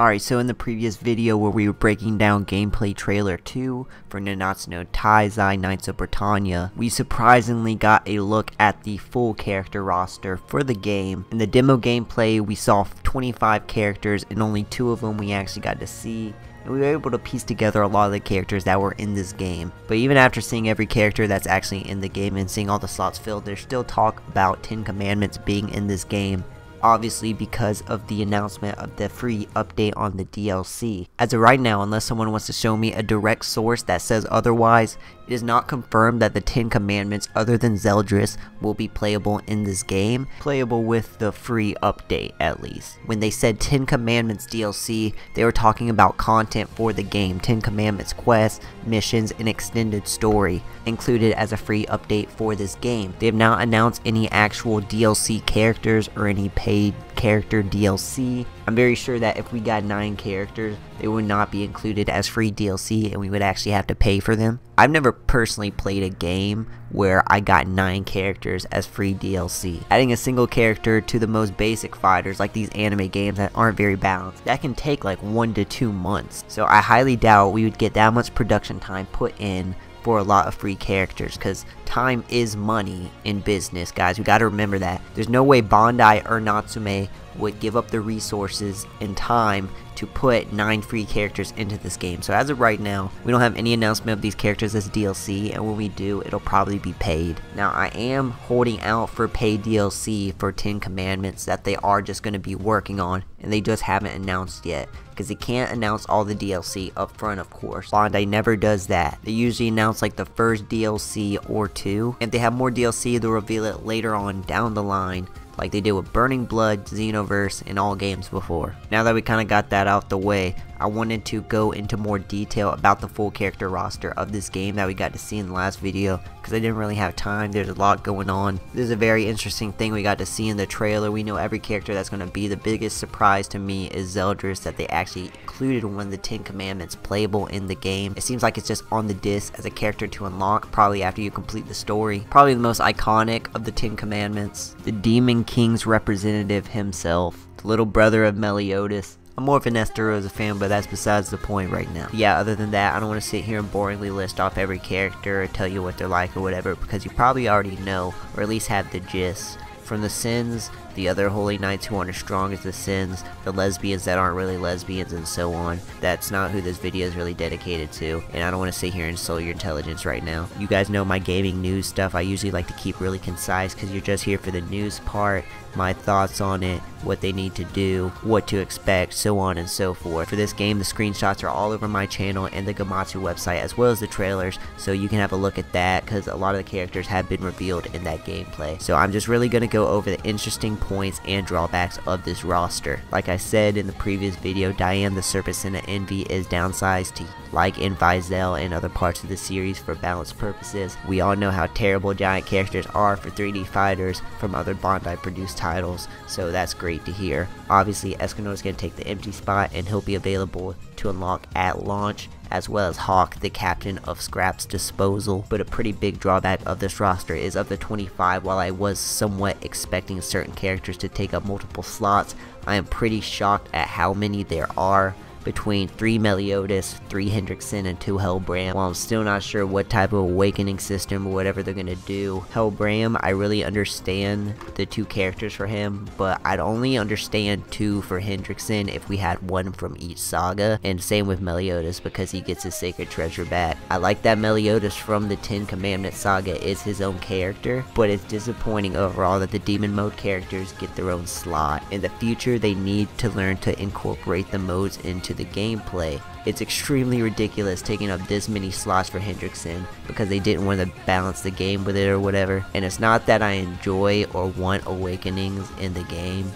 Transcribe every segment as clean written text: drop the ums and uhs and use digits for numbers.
Alright, so in the previous video where we were breaking down gameplay trailer 2 for Nanatsu Taizai Knights of Britannia, we surprisingly got a look at the full character roster for the game. In the demo gameplay, we saw 25 characters and only 2 of them we actually got to see. And we were able to piece together a lot of the characters that were in this game. But even after seeing every character that's actually in the game and seeing all the slots filled, there's still talk about 10 Commandments being in this game. Obviously because of the announcement of the free update on the DLC. As of right now, unless someone wants to show me a direct source that says otherwise, it is not confirmed that the 10 Commandments other than Zeldris will be playable in this game. Playable with the free update at least. When they said 10 Commandments DLC, they were talking about content for the game. 10 Commandments quests, missions, and extended story included as a free update for this game. They have not announced any actual DLC characters or any paid character DLC. I'm very sure that if we got 9 characters, they would not be included as free DLC and we would actually have to pay for them. I've never personally played a game where I got 9 characters as free DLC. Adding a single character to the most basic fighters like these anime games that aren't very balanced, that can take like 1 to 2 months. So I highly doubt we would get that much production time put in for a lot of free characters, because time is money in business, guys. We gotta remember that. There's no way Bandai or Natsume would give up the resources and time to put 9 free characters into this game. So as of right now, we don't have any announcement of these characters as DLC, and when we do, it'll probably be paid. Now I am holding out for paid DLC for 10 Commandments that they are just going to be working on, and they just haven't announced yet, because they can't announce all the DLC up front, of course. Bandai never does that. They usually announce like the first DLC or 2. If they have more DLC, they'll reveal it later on down the line, like they did with Burning Blood, Xenoverse, and all games before. Now that we kind of got that out the way, I wanted to go into more detail about the full character roster of this game that we got to see in the last video, because I didn't really have time. There's a lot going on. This is a very interesting thing we got to see in the trailer. We know every character that's going to be. The biggest surprise to me is Zeldris, that they actually included one of the 10 Commandments playable in the game. It seems like it's just on the disc as a character to unlock, probably after you complete the story. Probably the most iconic of the 10 Commandments. The Demon King's representative himself, the little brother of Meliodas. I'm more of an Esterosa fan, but that's besides the point right now. Yeah, other than that, I don't want to sit here and boringly list off every character or tell you what they're like or whatever, because you probably already know, or at least have the gist. From the Sins, the other holy knights who aren't as strong as the Sins, the lesbians that aren't really lesbians, and so on. That's not who this video is really dedicated to, and I don't want to sit here and insult your intelligence right now. You guys know my gaming news stuff. I usually like to keep really concise, because you're just here for the news part, my thoughts on it, what they need to do, what to expect, so on and so forth. For this game, the screenshots are all over my channel and the Gamatsu website, as well as the trailers, so you can have a look at that, because a lot of the characters have been revealed in that gameplay. So I'm just really going to go over the interesting points and drawbacks of this roster. Like I said in the previous video, Diane the Serpent Sin of Envy is downsized to like in Vizel and other parts of the series for balance purposes. We all know how terrible giant characters are for 3D fighters from other Bandai produced titles, so that's great to hear. Obviously, Escanor is going to take the empty spot, and he'll be available to unlock at launch, as well as Hawk, the captain of Scrap's disposal. But a pretty big drawback of this roster is of the 25, while I was somewhat expecting certain characters to take up multiple slots, I am pretty shocked at how many there are. Between 3 Meliodas, 3 Hendrickson, and 2 Hellbram. While I'm still not sure what type of awakening system or whatever they're gonna do. Hellbram, I really understand the 2 characters for him, but I'd only understand 2 for Hendrickson if we had 1 from each saga, and same with Meliodas because he gets his sacred treasure back. I like that Meliodas from the 10 Commandment saga is his own character, but it's disappointing overall that the demon mode characters get their own slot. In the future, they need to learn to incorporate the modes into the gameplay. It's extremely ridiculous taking up this many slots for Hendrickson because they didn't want to balance the game with it or whatever. And it's not that I enjoy or want awakenings in the game,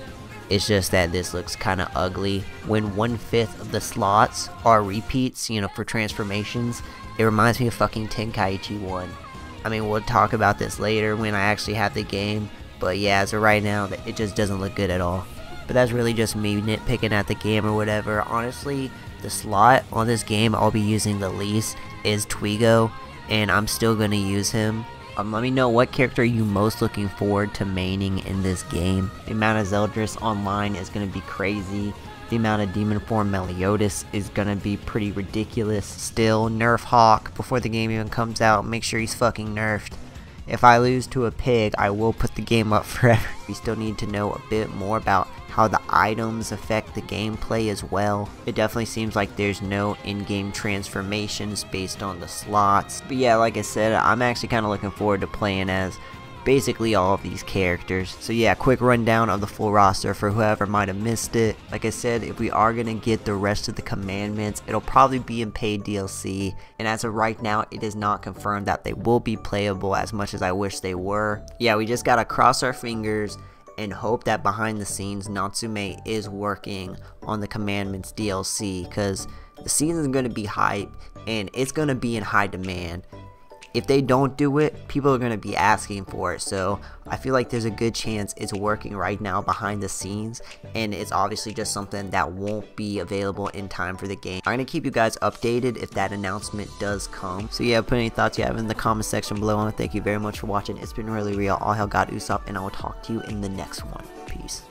it's just that this looks kind of ugly. When 1/5 of the slots are repeats, you know, for transformations, it reminds me of fucking Tenkaichi 1. I mean, we'll talk about this later when I actually have the game, but yeah, as of right now, it just doesn't look good at all. But that's really just me nitpicking at the game or whatever. Honestly, the slot on this game I'll be using the least is Twigo, and I'm still going to use him. Let me know what character are you most looking forward to maining in this game. The amount of Zeldris online is going to be crazy. The amount of demon form Meliodas is gonna be pretty ridiculous. Still, nerf Hawk before the game even comes out. Make sure he's fucking nerfed. If I lose to a pig, I will put the game up forever. We still need to know a bit more about how the items affect the gameplay as well. It definitely seems like there's no in-game transformations based on the slots. But yeah, like I said, I'm actually kind of looking forward to playing as basically all of these characters. So yeah, quick rundown of the full roster for whoever might have missed it. Like I said, if we are going to get the rest of the commandments, it'll probably be in paid DLC, and as of right now, it is not confirmed that they will be playable as much as I wish they were. Yeah, we just gotta cross our fingers and hope that behind the scenes Natsume is working on the commandments DLC, because the season is going to be hype and it's going to be in high demand. If they don't do it, people are going to be asking for it, so I feel like there's a good chance it's working right now behind the scenes, and it's obviously just something that won't be available in time for the game. I'm going to keep you guys updated if that announcement does come. So yeah, put any thoughts you have in the comment section below, and thank you very much for watching. It's been really real. All hail God Usopp, and I will talk to you in the next one. Peace.